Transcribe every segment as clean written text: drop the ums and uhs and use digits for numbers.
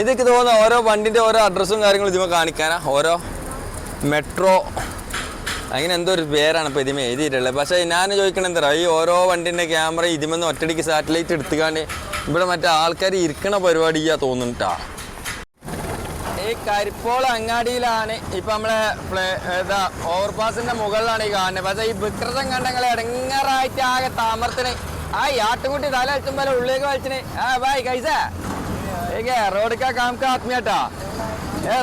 ഇതൊക്കെ തോന്നുന്ന ഓരോ വണ്ടിൻ്റെ ഓരോ അഡ്രസ്സും കാര്യങ്ങളും ഇതിമ കാണിക്കാനാ. ഓരോ മെട്രോ അങ്ങനെ എന്തോ ഒരു പേരാണ് ഇപ്പോൾ ഇതിമ എഴുതിയിട്ടുള്ളത്. പക്ഷേ ഞാൻ ചോദിക്കണത് എന്താ, ഈ ഓരോ വണ്ടിൻ്റെ ക്യാമറ ഇതിമെന്ന് ഒറ്റടിക്ക് സാറ്റലൈറ്റ് എടുത്തുകാണ്ട് ഇവിടെ മറ്റേ ആൾക്കാർ ഇരിക്കണ പരിപാടിയാ തോന്നുന്നുട്ടാ. ഈ കരിപ്പോൾ അങ്ങാടിയിലാണ് ഇപ്പം നമ്മളെ ഓവർപാസിൻ്റെ മുകളിലാണ് ഈ കാണുന്നത്. പക്ഷേ ഈ വിക്രതം കണ്ടങ്ങൾ ഇടങ്ങറായിട്ട് ആകെ താമരത്തിന് ആ ആട്ടുകുട്ടി തല വെച്ചുമ്പോൾ ഉള്ളിലേക്ക് വലിച്ചിന്. ഭായ് കൈസ रोड का काम का आदमी हटा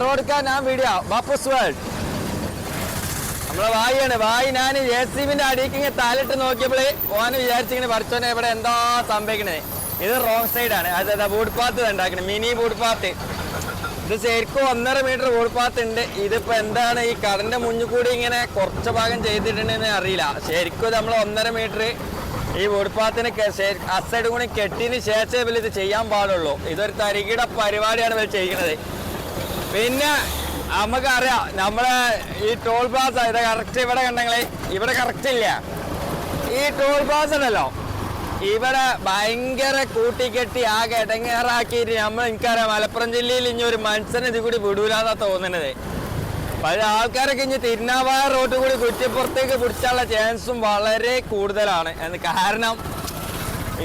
रोड का नाम वीडियो वापस വേൾഡ് നമ്മളെ വായിയാണ് വായി. ഞാൻ JCBന്റെ അടിയിക്ക് താലിട്ട് നോക്കിയപ്പോൾ ഓന് വിചാരിച്ചിങ്ങനെ പഠിച്ചോനെ ഇവിടെ എന്താ സംഭവിക്കണേ. ഇത് റോങ് സൈഡാണ്. അതെ വുഡ് പാത്ത് ഉണ്ടാക്കണേ, മിനി വുഡ് പാത്ത്. ഇത് ശരിക്കും 1.5 മീറ്റർ വുഡ് പാത്ത് ഉണ്ട്. ഇതിപ്പോ എന്താണ് ഈ കടന്റെ മുന്നിൽ കൂടി ഇങ്ങനെ കുറച്ച് ഭാഗം ചെയ്തിട്ടുണ്ടെന്ന് അറിയില്ല. ശരിക്കും നമ്മൾ 1.5 മീറ്റർ ഈ വുഡ്പാത്തിന് അസൈഡ് കൂടി കെട്ടിന് ശേഷമേ ഇവർ ഇത് ചെയ്യാൻ പാടുള്ളൂ. ഇതൊരു തരികിട പരിപാടിയാണ് ഇവർ ചെയ്യുന്നത്. പിന്നെ നമുക്കറിയാം നമ്മളെ ഈ ടോൾ പ്ലാസ ഇത് കറക്റ്റ് ഇവിടെ കണ്ടെങ്കിൽ ഇവിടെ കറക്റ്റ് ഇല്ല. ഈ ടോൾ പ്ലാസ ഉണ്ടല്ലോ ഇവിടെ ഭയങ്കര കൂട്ടിക്കെട്ടി ആകെ ഇടങ്ങേറാക്കിയിട്ട് എനിക്കറിയാം മലപ്പുറം ജില്ലയിൽ ഇനി ഒരു മനുഷ്യന് ഇത് കൂടി വിടൂലാന്നാ തോന്നുന്നത്. പല ആൾക്കാരൊക്കെ ഇനി തിരുനാവായ റോഡ് കൂടി കുറ്റിപ്പുറത്തേക്ക് പിടിച്ചാനുള്ള ചാൻസും വളരെ കൂടുതലാണ്. കാരണം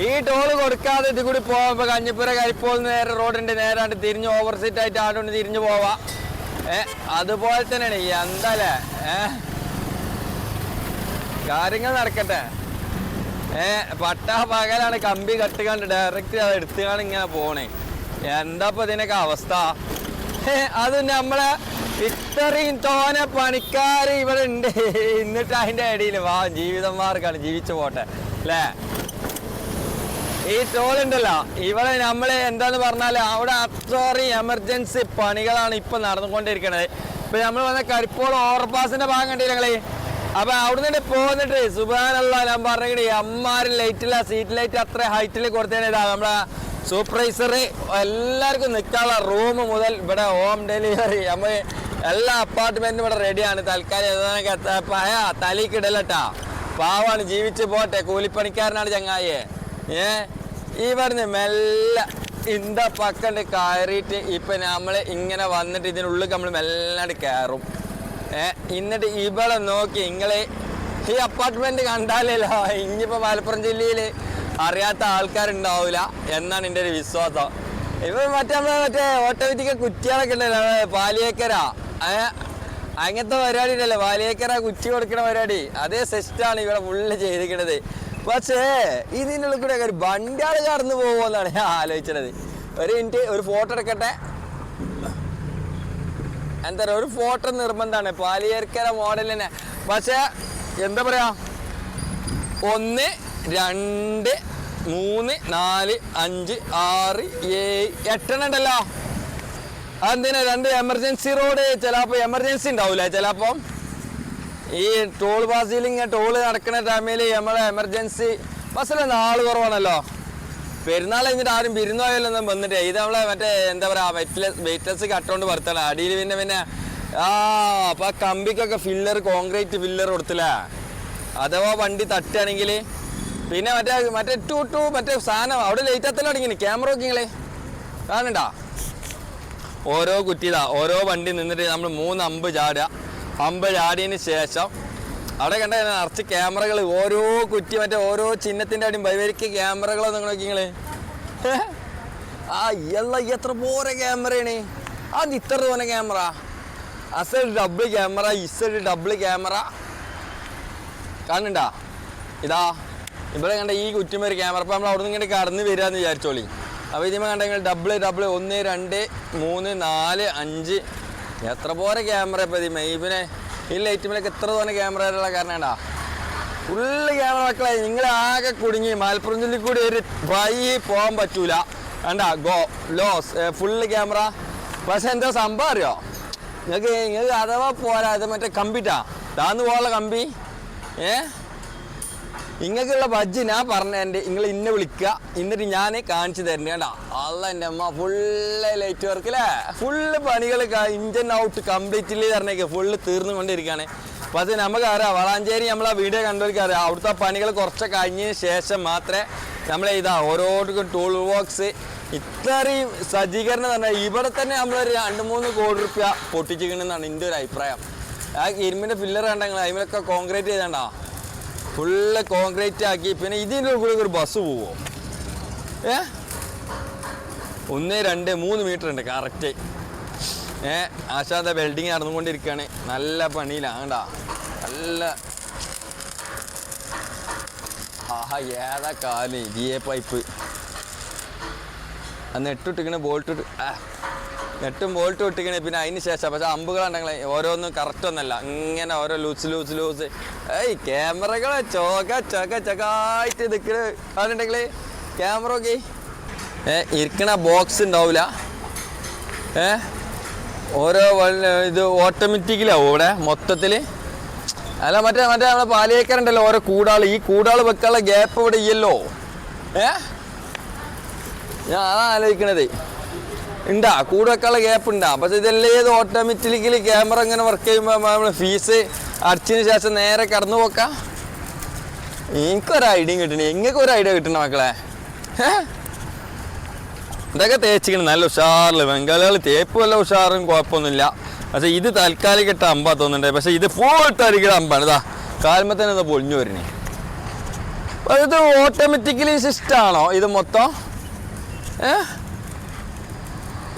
ഈ ടോള് കൊടുക്കാതെ ഇത് കൂടി പോകാം. കഞ്ഞിപ്പുര കരിപ്പോൾ നേരെ റോഡിൻ്റെ നേരാണ്ട് തിരിഞ്ഞ് ഓവർസീറ്റ് ആയിട്ട് ആണ്ട് തിരിഞ്ഞു പോവാം. അതുപോലെ തന്നെയാണ് എന്തല്ലേ കാര്യങ്ങൾ നടക്കട്ടെ. പട്ടാ പകലാണ് കമ്പി കട്ടുകാണ്ട് ഡയറക്റ്റ് അത് എടുത്തുകാണ്ട് ഇങ്ങനെ പോണേ. എന്താപ്പോ ഇതിനൊക്കെ അവസ്ഥ? അത് നമ്മളെ ഇത്രയും തോന പണിക്കാർ ഇവിടെ ഉണ്ട്. എന്നിട്ട് അതിൻ്റെ ഇടയിൽ ജീവിതന്മാർക്കാണ് ജീവിച്ചു പോട്ടെ അല്ലേ. ഈ ടോളുണ്ടല്ലോ ഇവിടെ നമ്മള് എന്താന്ന് പറഞ്ഞാൽ അവിടെ അത്രയും എമർജൻസി പണികളാണ് ഇപ്പൊ നടന്നുകൊണ്ടിരിക്കുന്നത്. ഇപ്പൊ നമ്മൾ വന്ന കരിപ്പോൾ ഓവർപാസിന്റെ ഭാഗം കണ്ടില്ല ഞങ്ങള്. അപ്പൊ അവിടുന്ന് പോന്നിട്ട് സുബ്ഹാനല്ലാ ഞാൻ പറഞ്ഞിട്ട് അമ്മാരും ലൈറ്റില്ല, സീറ്റ് ലൈറ്റ് അത്ര ഹൈറ്റിൽ കൊടുത്തേതാ നമ്മളെ സൂപ്പർവൈസർ. എല്ലാവർക്കും നിൽക്കാനുള്ള റൂം മുതൽ ഇവിടെ ഹോം ഡെലിവറി നമ്മൾ എല്ലാ അപ്പാർട്ട്മെന്റും ഇവിടെ റെഡിയാണ്. തൽക്കാലം തലക്കിടലട്ടാ. പാവാണ്, ജീവിച്ചു പോട്ടെ. കൂലിപ്പണിക്കാരനാണ് ചങ്ങായെ. ഇവിടുന്ന് മെല്ലെ ഇന്ത പക്കണ്ട് കയറിയിട്ട് ഇപ്പൊ നമ്മള് ഇങ്ങനെ വന്നിട്ട് ഇതിനുള്ളിൽ നമ്മൾ മെല്ലാണ്ട് കയറും. എന്നിട്ട് ഇവിടെ നോക്കി നിങ്ങള് ഈ അപ്പാർട്ട്മെന്റ് കണ്ടാലല്ലോ ഇനിയിപ്പോ മലപ്പുറം ജില്ലയില് അറിയാത്ത ആൾക്കാരുണ്ടാവില്ല എന്നാണ് എൻ്റെ ഒരു വിശ്വാസം. ഇപ്പൊ മറ്റേ ഓട്ടോമാറ്റിക്ക കുറ്റികളൊക്കെ ഉണ്ടല്ലോ പാലിയേക്കര, അങ്ങനത്തെ പരിപാടി ഉണ്ടല്ലോ പാലിയേക്കര കുറ്റി കൊടുക്കണ പരിപാടി. അതേ സിസ്റ്റാണ് ഇവിടെ ഫുള്ള് ചെയ്തിരിക്കണത്. പക്ഷേ ഇതിനുള്ളിൽ കൂടെ ഒരു വണ്ടിയാൾ കടന്നു പോകുമെന്നാണ് ഞാൻ ആലോചിച്ചത്. ഒരു മിനിറ്റ് ഒരു ഫോട്ടോ എടുക്കട്ടെ. എന്താ പറയുക, ഒരു ഫോട്ടോ നിർബന്ധമാണ് പാലിയേക്കര മോഡൽ തന്നെ. പക്ഷേ എന്താ പറയാ 1 2 3 4 5 6 7 8 ഉണ്ടല്ലോ. അതെന്തിനാ 2 എമർജൻസി റോഡ്. ചിലപ്പോൾ എമർജൻസി ഉണ്ടാവില്ല. ചിലപ്പം ഈ ടോൾ പാസിലിങ് ടോള് നടക്കുന്ന ടൈമിൽ നമ്മളെ എമർജൻസി ബസ്സിലൊന്നും ആൾ കുറവാണല്ലോ. പെരുന്നാൾ കഴിഞ്ഞിട്ട് ആരും വിരുന്നോയല്ലൊന്നും വന്നിട്ട് ഇത് നമ്മളെ മറ്റേ എന്താ പറയുക വെയിറ്റ്ലെസ് കട്ടോണ്ട് വറുത്താണ്. അടിയിൽ പിന്നെ അപ്പൊ ആ കമ്പിക്കൊക്കെ ഫില്ലർ കോൺക്രീറ്റ് ഫില്ലർ കൊടുത്തില്ല. അഥവാ വണ്ടി തട്ടുകയാണെങ്കിൽ പിന്നെ മറ്റേ മറ്റേ സാധനം അവിടെ ലേറ്റ് എത്തലും അടങ്ങിന് ക്യാമറ നോക്കിങ്ങളെ കാണണ്ടാ. ഓരോ കുറ്റിതാ ഓരോ വണ്ടി നിന്നിട്ട് നമ്മൾ 3 അമ്പ് ചാടുക. അമ്പ് ചാടിയതിന് ശേഷം അവിടെ കണ്ട നിറച്ച് ക്യാമറകൾ. ഓരോ കുറ്റി മറ്റേ ഓരോ ചിഹ്നത്തിൻ്റെ അടിയും വൈവരിക്ക് ക്യാമറകളോ നിങ്ങൾ നോക്കിങ്ങള്. എത്ര പോരെ ക്യാമറയാണ്. അത് ഇത്ര തോന്നെ ക്യാമറ. അസൽ ഡബിൾ ക്യാമറ, ഇസൽ ഡബിൾ ക്യാമറ കാണണ്ടാ. ഇതാ ഇവിടെ കണ്ട ഈ കുറ്റിമൊരു ക്യാമറ. അപ്പം നമ്മൾ അവിടെ നിന്ന് ഇങ്ങനെ കടന്ന് വരികയെന്ന് വിചാരിച്ചോളി. അപ്പോൾ ഇതിമ കണ്ടെങ്കിൽ ഡബിൾ 1 2 3 4 5 എത്ര പോരെ ക്യാമറ. ഇപ്പം ഇതിമേ ഈ ലൈറ്റുമേലൊക്കെ എത്ര തോന്നെ ക്യാമറയുള്ള കാരണം കണ്ടാ ഫുള്ള് ക്യാമറ. മക്കളെ നിങ്ങളാകെ കുടുങ്ങി. മലപ്പുറം ജില്ലയിൽ കൂടി ഒരു വഴി പോകാൻ പറ്റൂല. കണ്ടാ ലോസ് ഫുള്ള് ക്യാമറ. പക്ഷെ എന്താ സംഭവം അറിയോ നിങ്ങൾക്ക് അഥവാ പോരാ ഇത് മറ്റേ കമ്പിട്ടാ താന്ന് പോകാനുള്ള കമ്പി. നിങ്ങൾക്കുള്ള ബജ്ജ് ഞാൻ പറഞ്ഞ നിങ്ങൾ ഇന്നെ വിളിക്കുക. എന്നിട്ട് ഞാൻ കാണിച്ചു തരുന്നുണ്ട്. കേട്ടാ അല്ല എൻ്റെ അമ്മ ഫുള്ള് ലൈറ്റ് വർക്ക് അല്ലേ. ഫുള്ള് പണികൾ ഇഞ്ചൻ ഔട്ട് കംപ്ലീറ്റ്ലി പറഞ്ഞേക്ക് ഫുള്ള് തീർന്നു കൊണ്ടിരിക്കുകയാണ്. അപ്പോൾ അത് നമുക്കറിയാം വളാഞ്ചേരി നമ്മൾ ആ വീഡിയോ കണ്ടവർക്ക് അറിയാം. അവിടുത്തെ പണികൾ കുറച്ച് കഴിഞ്ഞതിന് ശേഷം മാത്രമേ നമ്മൾ ഓരോരുത്തർക്കും ടൂൾ ബോക്സ് ഇത്രയും സജ്ജീകരണം പറഞ്ഞാൽ ഇവിടെ തന്നെ നമ്മളൊരു 2-3 കോടി റുപ്യ പൊട്ടിച്ചിരിക്കണമെന്നാണ് എൻ്റെ ഒരു അഭിപ്രായം. ആ ഇരുമ്പിൻ്റെ പില്ലർ കണ്ടെങ്കിൽ അതിലൊക്കെ കോൺക്രീറ്റ് ചെയ്തണ്ടാ, ഫുള്ള് കോൺക്രീറ്റ് ആക്കി. പിന്നെ ഇതിൻ്റെ കൂടെ ഒരു ബസ് പോവോ? 1, 2, 3 മീറ്റർ ഉണ്ട് കറക്റ്റ്. ആശാദ വെൽഡിങ് നടന്നുകൊണ്ടിരിക്കുകയാണ്. നല്ല പണിയിലാണ് കണ്ടാ, നല്ല ആഹാ ഏതാ കാല് GA പൈപ്പ് നെട്ടിട്ടിക്കണേ, നെട്ടും ബോൾട്ട് ഇട്ടിക്കണേ. പിന്നെ അതിന് ശേഷം പക്ഷെ അമ്പുകളുണ്ടെങ്കിൽ ഓരോന്നും കറക്റ്റ് ഒന്നല്ല, ഇങ്ങനെ ഓരോ ലൂസ് ക്യാമറകളെ ചൊക്കായിട്ട് നിൽക്കണ അതുണ്ടെങ്കിൽ ക്യാമറ ഒക്കെ ഇരിക്കണ ബോക്സ് ഉണ്ടാവില്ല. ഓരോ ഇത് ഓട്ടോമാറ്റിക്കലാവും ഇവിടെ മൊത്തത്തിൽ. അല്ല മറ്റേ നമ്മളെ പാലിയേക്കറുണ്ടല്ലോ ഓരോ കൂടാൾ, ഈ കൂടാൾ വെക്കാനുള്ള ഗ്യാപ്പ് ഇവിടെ ഇല്ലല്ലോ. ഞാൻ അതാണ് ആലോചിക്കണത്, ഉണ്ടാ കൂട് വെക്കാനുള്ള ഗ്യാപ്പ് ഉണ്ടാ. പക്ഷെ ഇതെല്ലാം ഏത് ഓട്ടോമാറ്റിക്കലി ക്യാമറ ഇങ്ങനെ വർക്ക് ചെയ്യുമ്പോൾ നമ്മൾ ഫീസ് അടിച്ചതിന് ശേഷം നേരെ കടന്നു പോക്കാം. എനിക്കൊരു ഐഡിയ കിട്ടണേ, എങ്ങൾക്ക് ഒരു ഐഡിയ കിട്ടണ മക്കളെ. ഇതൊക്കെ തേച്ചിക്കണം നല്ല ഉഷാറിൽ. ബംഗാളികൾ തേപ്പ് വല്ല ഉഷാറും കുഴപ്പമൊന്നുമില്ല. പക്ഷെ ഇത് താൽക്കാലികട്ട അമ്പാ തോന്നുന്നുണ്ട്. പക്ഷെ ഇത് പോയിട്ടായിരിക്കും അമ്പാണ്. ഇതാ കാൽമ തന്നെ ഇത് പൊളിഞ്ഞു വരണേ. ഇത് ഓട്ടോമാറ്റിക്കലി സിസ്റ്റമാണോ ഇത് മൊത്തം?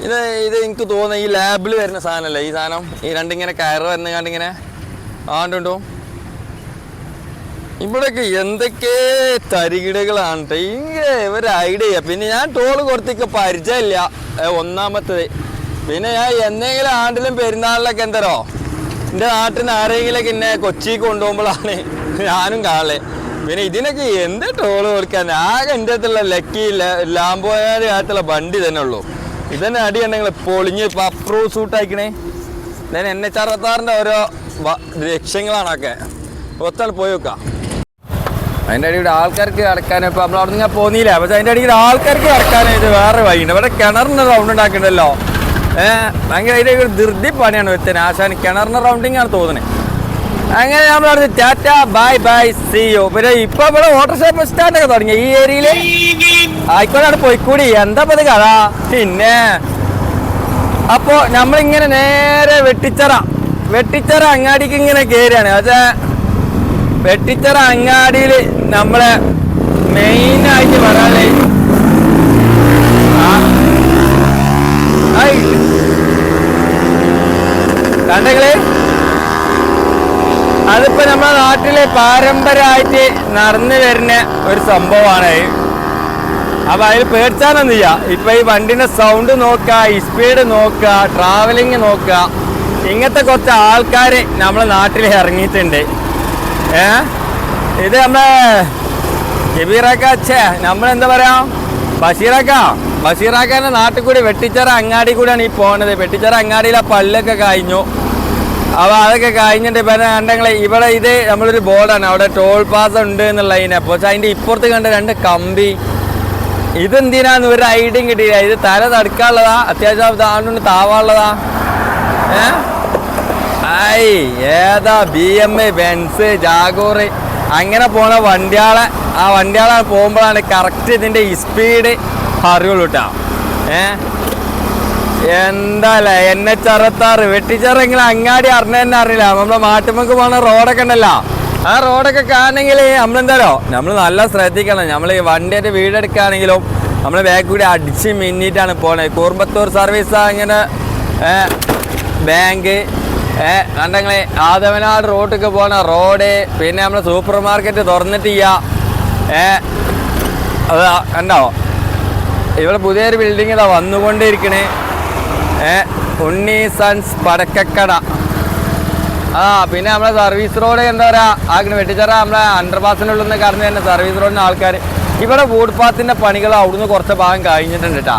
ഇത് എനിക്ക് തോന്നുന്നത് ഈ ലാബിൽ വരുന്ന സാധനമല്ലേ ഈ സാധനം. ഈ രണ്ടിങ്ങനെ കയറ് വരുന്ന കണ്ടിങ്ങനെ ആണ്ടുണ്ടോ. ഇവിടെയൊക്കെ എന്തൊക്കെ തരികിടകളാണ്. ഇങ്ങനെ ഒരു ഐഡിയ. പിന്നെ ഞാൻ ടോള് കൊടുത്തേക്ക് പരിചയമില്ല ഒന്നാമത്തത്. പിന്നെ ഞാൻ എന്തെങ്കിലും ആണ്ടിലും പെരുന്നാളിലൊക്കെ എന്തരോ എൻ്റെ നാട്ടിൽ നിന്ന് ആരെങ്കിലൊക്കെ എന്നെ കൊച്ചിക്ക് കൊണ്ടുപോകുമ്പോഴാണ് ഞാനും കാണല്. പിന്നെ ഇതിനൊക്കെ എന്ത് ടോള് കൊടുക്കാൻ? ആകെ എൻ്റെ അടുത്തുള്ള ലക്കി ലാംബോയുടെ അകത്തുള്ള വണ്ടി തന്നെ ഉള്ളൂ. ഇതന്നെ അടിയുണ്ടെങ്കിൽ പൊളിഞ്ഞ് ഇപ്പം അപ്രൂവ് സൂട്ടായിക്കണേ. ഞാൻ NH66 ഓരോ ലക്ഷ്യങ്ങളാണൊക്കെ ഒത്താണ് പോയി വെക്കാം. അതിൻ്റെ അടിയിൽ ആൾക്കാർക്ക് കിടക്കാനും ഇപ്പം നമ്മൾ അവിടെ നിന്ന് പോന്നില്ല. പക്ഷെ അതിൻ്റെ അടിയിൽ ആൾക്കാർക്ക് കിടക്കാനും ഇത് വേറെ വഴിയുണ്ട്. ഇവിടെ കിണറിന് റൗണ്ട് ഉണ്ടാക്കിയിട്ടുണ്ടല്ലോ. ഭയങ്കര അതിൻ്റെ ഒരു ധൃതി പണിയാണ് വെച്ചത്. ആശാന് കിണറിന് റൗണ്ടിങ് ആണ് തോന്നുന്നത്. അങ്ങനെ നമ്മൾ പറഞ്ഞു tata bye bye see you. പിന്നെ ഇപ്പൊ ഇവിടെ ഓട്ടോറിക്ഷ ബസ് സ്റ്റാൻഡൊക്കെ തുടങ്ങി ഈ ഏരിയയില്. ആയിക്കോട്ടാണ് പോയിക്കൂടി എന്താ പത് കഥ. പിന്നെ അപ്പോ നമ്മളിങ്ങനെ നേരെ വെട്ടിച്ചിറ അങ്ങാടിക്ക് ഇങ്ങനെ കയറിയാണ്. പക്ഷേ വെട്ടിച്ചിറ അങ്ങാടിയിൽ നമ്മളെ മെയിനായിട്ട് പറയാനേ കണ്ടെങ്കില് അതിപ്പോ നമ്മുടെ നാട്ടിലെ പാരമ്പര്യമായിട്ട് നടന്നു വരുന്ന ഒരു സംഭവമാണ്. അപ്പൊ അതിൽ പേടിച്ചാനൊന്നുമില്ല. ഇപ്പൊ ഈ വണ്ടിന്റെ സൗണ്ട് നോക്കുക, ഈ സ്പീഡ് നോക്കുക, ട്രാവലിങ് നോക്കുക, ഇങ്ങനത്തെ കുറച്ച് ആൾക്കാർ നമ്മളെ നാട്ടിൽ ഇറങ്ങിയിട്ടുണ്ട്. ഇത് നമ്മളെ ജബീറാക്കേ നമ്മളെന്താ പറയാ ബഷീറാക്കാന്റെ നാട്ടിൽ കൂടി വെട്ടിച്ചിറ അങ്ങാടി കൂടിയാണ് ഈ പോണത്. വെട്ടിച്ചിറ അങ്ങാടിയിലെ പല്ലൊക്കെ കഴിഞ്ഞു. അപ്പോൾ അതൊക്കെ കഴിഞ്ഞിട്ട് പിന്നെ കണ്ടെങ്കിൽ ഇവിടെ ഇത് നമ്മളൊരു ബോർഡാണ് അവിടെ ടോൾ പാസ് ഉണ്ട് എന്നുള്ളതിനെ. പക്ഷെ അതിൻ്റെ ഇപ്പുറത്ത് കണ്ട 2 കമ്പി. ഇതെന്തിനാന്ന് ഒരു ഐഡിയയും കിട്ടിയില്ല. ഇത് തല തടുക്കാനുള്ളതാ, അത്യാവശ്യം താണ്ടുകൊണ്ട് താവാനുള്ളതാ. ഏതാ BMW, ബെൻസ്, ജാഗോർ അങ്ങനെ പോണ വണ്ടിയാളെ പോകുമ്പോഴാണ് കറക്റ്റ് ഇതിൻ്റെ ഈ സ്പീഡ് അറിയുള്ളൂ കേട്ടോ. എന്താല്ലേ NH66 വെട്ടിച്ചിറെങ്കിലും അങ്ങാടി അറിഞ്ഞ തന്നെ അറിയില്ല. നമ്മളെ മാട്ടുമ്പക്ക് പോണ റോഡൊക്കെ ഉണ്ടല്ലോ, ആ റോഡൊക്കെ കാണണമെങ്കിൽ നമ്മളെന്താലോ നമ്മൾ നല്ല ശ്രദ്ധിക്കണം. നമ്മൾ ഈ വണ്ടിയുടെ വീടെടുക്കുകയാണെങ്കിലും നമ്മൾ ബാക്ക് കൂടി അടിച്ച് മിന്നിട്ടാണ് പോണത്. കുറുമ്പത്തൂർ സർവീസ് അങ്ങനെ ബാങ്ക് കണ്ടെങ്കിൽ ആദവനാട് റോഡൊക്കെ പോണ റോഡ്. പിന്നെ നമ്മൾ സൂപ്പർ മാർക്കറ്റ് തുറന്നിട്ട് അത് കണ്ടോ ഇവിടെ പുതിയൊരു ബിൽഡിങ് ഇതാ വന്നുകൊണ്ടിരിക്കണേ. ഉണ്ണി സൺസ് പടക്കക്കട. പിന്നെ നമ്മളെ സർവീസ് റോഡ് എന്താ പറയുക അങ്ങനെ വെട്ടിച്ചിറ നമ്മളെ അണ്ടർപാസിനുള്ളിൽ നിന്ന് കടന്നു തന്നെ സർവീസ് റോഡിന് ആൾക്കാർ. ഇവിടെ ഫുട്പാത്തിൻ്റെ പണികൾ അവിടുന്ന് കുറച്ച് ഭാഗം കഴിഞ്ഞിട്ടുണ്ട് കേട്ടോ.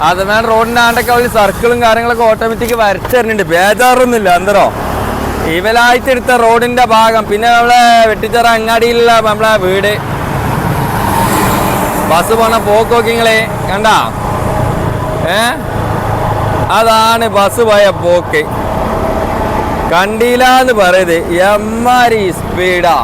അതുമാതിരി റോഡിൻ്റെ ആണ്ടൊക്കെ ഒരു സർക്കിളും കാര്യങ്ങളൊക്കെ ഓട്ടോമാറ്റിക് വരച്ച് തരുന്നുണ്ട്. ബേജാറൊന്നുമില്ല എന്തോ ഇവലായിട്ടെടുത്ത റോഡിൻ്റെ ഭാഗം. പിന്നെ നമ്മളെ വെട്ടിച്ചിറ അങ്ങാടിയിലുള്ള നമ്മളെ വീട് ബസ് പോണ പോക്ക് നോക്കിങ്ങളെ കണ്ടാ. അതാണ് ബസ് പോയ പോക്ക്. കണ്ടില്ല എന്ന് പറയുന്നത് എമ്മാരി സ്പീഡാ.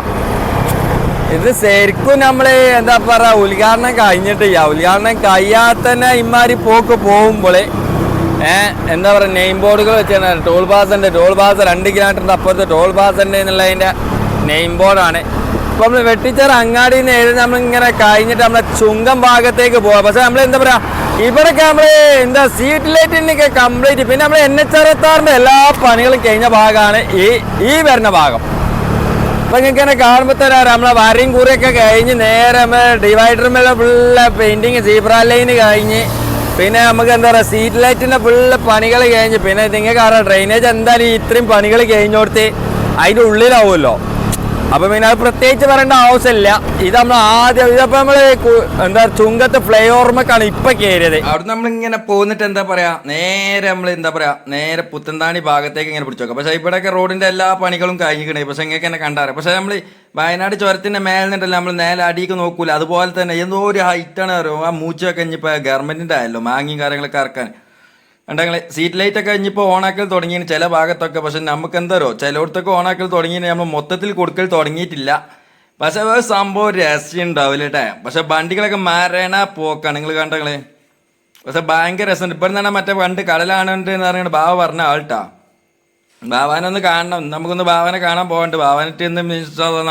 ഇത് ശരിക്കും നമ്മള് എന്താ പറയാ ഉദ്ഘാടനം കഴിഞ്ഞിട്ടില്ല. ഉദ്ഘാടനം കഴിയാതെ തന്നെ ഇമാരി പോക്ക് പോകുമ്പോൾ എന്താ പറയുക നെയിം ബോർഡുകൾ വെച്ചാണ് ടോൾ പാസ് 2 കിലോമീറ്ററിൻ്റെ അപ്പുറത്ത് ടോൾ പാസ് എന്നുള്ളതിൻ്റെ നെയിം ബോർഡാണ്. ഇപ്പം നമ്മൾ വെട്ടിച്ചേർ അങ്ങാടിയിൽ നിന്ന് എഴുതി നമ്മളിങ്ങനെ കഴിഞ്ഞിട്ട് നമ്മളെ ചുങ്കം ഭാഗത്തേക്ക് പോവാം. പക്ഷെ നമ്മൾ എന്താ പറയുക ഇവിടെയൊക്കെ നമ്മൾ എന്താ സീറ്റ് ലൈറ്റിനൊക്കെ കംപ്ലീറ്റ്, പിന്നെ നമ്മൾ NH66 എല്ലാ പണികളും കഴിഞ്ഞ ഭാഗമാണ് ഈ വരുന്ന ഭാഗം. അപ്പം നിങ്ങൾക്ക് തന്നെ കാണുമ്പോൾ തന്നെ നമ്മളെ വരയും കൂറിയൊക്കെ കഴിഞ്ഞ് നേരെ നമ്മൾ ഡിവൈഡറിന്മേലെ ഫുള്ള് പെയിൻറ്റിങ് സീബ്ര ലൈന് കഴിഞ്ഞ് പിന്നെ നമുക്ക് എന്താ പറയുക സീറ്റ് ലൈറ്റിൻ്റെ ഫുള്ള് പണികൾ കഴിഞ്ഞ് പിന്നെ നിങ്ങൾക്ക് അറിയാം ഡ്രെയിനേജ് എന്തായാലും ഇത്രയും പണികൾ കഴിഞ്ഞോടത്ത് അതിൻ്റെ ഉള്ളിലാവുമല്ലോ. അപ്പം പിന്നെ അത് പ്രത്യേകിച്ച് പറയേണ്ട ആവശ്യമില്ല. ഇത് നമ്മൾ ആദ്യം ഇതിപ്പോൾ നമ്മൾ എന്താ ചുങ്കത്ത് ഫ്ലൈ ഓവർമക്കാണ് ഇപ്പം കയറിയത്. അവിടെ നമ്മളിങ്ങനെ പോന്നിട്ട് എന്താ പറയുക നേരെ നമ്മൾ എന്താ പറയുക നേരെ പുത്തന്താണി ഭാഗത്തേക്ക് ഇങ്ങനെ പിടിച്ചു നോക്കാം. പക്ഷേ ഇവിടെയൊക്കെ റോഡിൻ്റെ എല്ലാ പണികളും കഴിഞ്ഞിരിക്കണേ. പക്ഷേ ഇങ്ങനെ തന്നെ കണ്ടാറ്. പക്ഷേ നമ്മൾ വയനാട് ചുരത്തിൻ്റെ മേലെ നിന്നിട്ടല്ല നമ്മൾ നേരെ അടിക്ക് നോക്കൂല. അതുപോലെ തന്നെ എന്തോ ഒരു ഹൈറ്റാണ് അറിയോ ആ മൂച്ചൊക്കെ കഴിഞ്ഞിപ്പോൾ ഗവൺമെൻറ്റിൻ്റെ ആയല്ലോ മാങ്ങിയും കാര്യങ്ങളൊക്കെ ഇറക്കാൻ ഉണ്ടെങ്കിൽ സീറ്റ് ലൈറ്റൊക്കെ കഴിഞ്ഞിപ്പോൾ ഓണാക്കൽ തുടങ്ങിയാണ് ചില ഭാഗത്തൊക്കെ. പക്ഷെ നമുക്ക് എന്തോ ചിലയിടത്തൊക്കെ ഓണാക്കൽ തുടങ്ങിയിട്ട് നമ്മൾ മൊത്തത്തിൽ കൊടുക്കൽ തുടങ്ങിയിട്ടില്ല. പക്ഷെ സംഭവം രസം ഉണ്ടാവില്ല കേട്ടെ. പക്ഷെ വണ്ടികളൊക്കെ മരണ പോക്കാണ് നിങ്ങൾ കണ്ടങ്ങള്. പക്ഷെ ഭയങ്കര രസമുണ്ട്. ഇപ്പം തന്നെ മറ്റേ പണ്ട് കടലാണുണ്ട് എന്ന് പറയുന്നത് ബാവ പറഞ്ഞ ആൾട്ടാ. ബാവാനൊന്ന് കാണണം, നമുക്കൊന്ന് ബാവാനെ കാണാൻ പോകണ്ട്. ബാവാനിട്ട്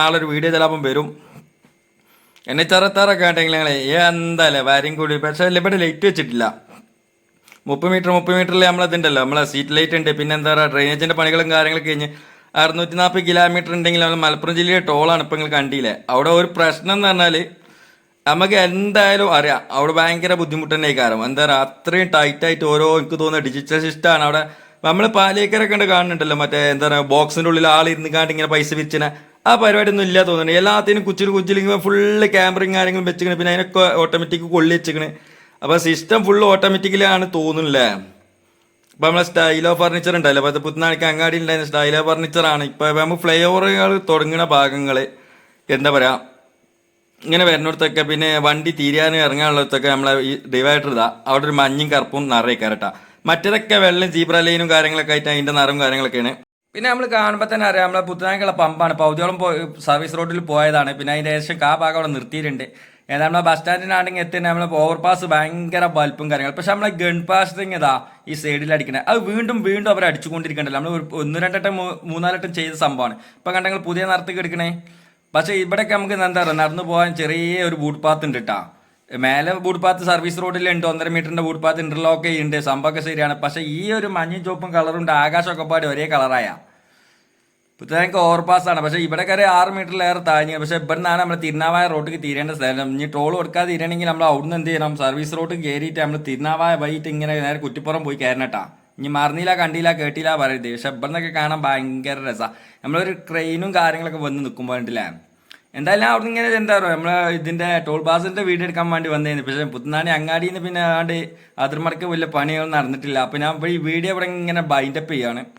നാളെ ഒരു വീഡിയോ ചിലപ്പം വരും. NH66 ഉണ്ടെങ്കിൽ ഞങ്ങൾ എന്തായാലും വാര്യം കൂടി. പക്ഷെ ഇവിടെ ലൈറ്റ് വെച്ചിട്ടില്ല. 30 മീറ്ററിൽ നമ്മളതുണ്ടല്ലോ നമ്മളെ സീറ്റ് ലൈറ്റ് ഉണ്ട്. പിന്നെ എന്താ പറയുക ഡ്രെയിനേജിൻ്റെ പണികളും കാര്യങ്ങളൊക്കെ കഴിഞ്ഞ് 640 കിലോമീറ്റർ ഉണ്ടെങ്കിൽ നമ്മൾ മലപ്പുറം ജില്ലയിലെ ടോളാണ് ഇപ്പം നിങ്ങൾ കണ്ടില്ലേ. അവിടെ ഒരു പ്രശ്നം എന്ന് പറഞ്ഞാൽ നമുക്ക് എന്തായാലും അറിയാം അവിടെ ഭയങ്കര ബുദ്ധിമുട്ട് തന്നെ കാരണം എന്താ പറയുക അത്രയും ടൈറ്റായിട്ട് ഓരോ എനിക്ക് തോന്നുന്നത് ഡിജിറ്റൽ സിസ്റ്റമാണ് അവിടെ. നമ്മൾ പാലേക്കരൊക്കെ ഉണ്ട് കാണുന്നുണ്ടല്ലോ മറ്റേ എന്താ പറയുക ബോക്സിൻ്റെ ഉള്ളിൽ ആളിരുന്ന് കാണ്ട് ഇങ്ങനെ പൈസ വിരിച്ചിനെ ആ പരിപാടി ഒന്നും ഇല്ല തോന്നുന്നുണ്ട്. എല്ലാത്തിനും കുച്ചിലിങ്ങനെ ഫുള്ള് ക്യാമറയും കാര്യങ്ങളും വെച്ചിക്കണ്. പിന്നെ അതിനൊക്കെ ഓട്ടോമാറ്റിക് കൊള്ളി വെച്ചിക്കണ്. അപ്പോൾ സിസ്റ്റം ഫുള്ള് ഓട്ടോമാറ്റിക്കലി ആണ് തോന്നുന്നില്ലേ. ഇപ്പം നമ്മളെ സ്റ്റൈലോ ഫർണിച്ചർ ഉണ്ടല്ലോ അപ്പോൾ പുത്തനാണിക്ക് അങ്ങാടി ഉണ്ടായിരുന്ന സ്റ്റൈലോ ഫർണിച്ചറാണ്. ഇപ്പോൾ നമുക്ക് ഫ്ലൈ ഓവറുകൾ തുടങ്ങുന്ന ഭാഗങ്ങൾ എന്താ പറയുക ഇങ്ങനെ വരുന്നിടത്തൊക്കെ പിന്നെ വണ്ടി തീരാനും ഇറങ്ങാനുള്ളതൊക്കെ നമ്മളെ ഈ ഡിവൈഡർ ഇതാ അവിടെ ഒരു മഞ്ഞും കറുപ്പും നിറയെ കയറട്ടാ. മറ്റേതൊക്കെ വെള്ളം സീബ്ര ലൈനും കാര്യങ്ങളൊക്കെ ആയിട്ട് അതിൻ്റെ നിറവും കാര്യങ്ങളൊക്കെയാണ്. പിന്നെ നമ്മൾ കാണുമ്പോൾ തന്നെ അറിയാം നമ്മളെ പുത്തനാണിക്കുള്ള പമ്പാണ്. പൗതിയോളം സർവീസ് റോഡിൽ പോയതാണ്. പിന്നെ അതിൻ്റെ ശേഷം ആ ഭാഗം അവിടെ നിർത്തിയിട്ടുണ്ട്. ഏതാ നമ്മളെ ബസ് സ്റ്റാൻഡിനാണെങ്കിൽ എത്തി നമ്മളെ ഓവർ പാസ് ഭയങ്കര ബൽപ്പും കാര്യങ്ങളും. പക്ഷെ നമ്മളെ ഗൺ പാസിങ് ഇതാ ഈ സൈഡിൽ അടിക്കണേ അത് വീണ്ടും അവർ അടിച്ചുകൊണ്ടിരിക്കണ്ടല്ലോ. നമ്മൾ 1-2 വട്ടം 3-4 വട്ടം ചെയ്ത സംഭവമാണ്. ഇപ്പം കണ്ടെങ്കിൽ പുതിയ നിറത്തേക്ക് എടുക്കണേ. പക്ഷേ ഇവിടെയൊക്കെ നമുക്ക് എന്താ പറയുക നടന്നു പോകാൻ ചെറിയ ഒരു ബൂട്ട് പാത്ത് ഉണ്ട് കേട്ടോ. മേലെ ബൂട്ട് പാത്ത് സർവീസ് റോഡിലുണ്ട് 1.5 മീറ്ററിൻ്റെ ബൂട്ട് പാത്ത് ഇന്റർലോക്ക് ഉണ്ട്. സംഭവമൊക്കെ ശരിയാണ്. പക്ഷേ ഈ ഒരു മഞ്ഞയും ചുവപ്പും കളറുണ്ട് ആകാശമൊക്കെ പാടി ഒരേ കളറായ പുത്തനാനിക്ക് ഓവർപാസ്സാണ്. പക്ഷേ ഇവിടെ കയറി 6 മീറ്ററിലേറെ താഴ്ന്നു. പക്ഷേ ഇവിടെ നിന്നാണ് നമ്മൾ തിരുനാവായ റോഡിലേക്ക് തീരേണ്ട സ്ഥലം. ഇനി ടോൾ കൊടുക്കാതെ തീരണമെങ്കിൽ നമ്മൾ അവിടുന്ന് എന്ത് ചെയ്യണം സർവീസ് റോഡ് കയറിയിട്ട് നമ്മൾ തിരുനാവായ വൈകിട്ട് ഇങ്ങനെ നേരെ കുറ്റിപ്പുറം പോയി കയറണട്ടാ. ഇനി മറിഞ്ഞില്ല കണ്ടില്ല കേട്ടില്ല പറയരുത്. പക്ഷെ ഇവിടെ നിന്നൊക്കെ കാണാൻ ഭയങ്കര രസമാണ്. നമ്മളൊരു ട്രെയിനും കാര്യങ്ങളൊക്കെ വന്ന് നിൽക്കുമ്പോൾ ഉണ്ടല്ലേ. എന്തായാലും അവിടെ ഇങ്ങനെ എന്താ പറയുക നമ്മൾ ഇതിൻ്റെ ടോൾ പാസിൻ്റെ വീഡിയോ എടുക്കാൻ വേണ്ടി വന്നതായിരുന്നു. പക്ഷേ പുത്തനാണി അങ്ങാടിയിൽ നിന്ന് പിന്നെ ആണ്ട് അതിർമടക്ക് വലിയ പണികളൊന്നും നടന്നിട്ടില്ല. അപ്പോൾ ഞാൻ ഈ വീഡിയോ ഇവിടെ ഇങ്ങനെ ബൈൻഡപ്പ് ചെയ്യാണ്.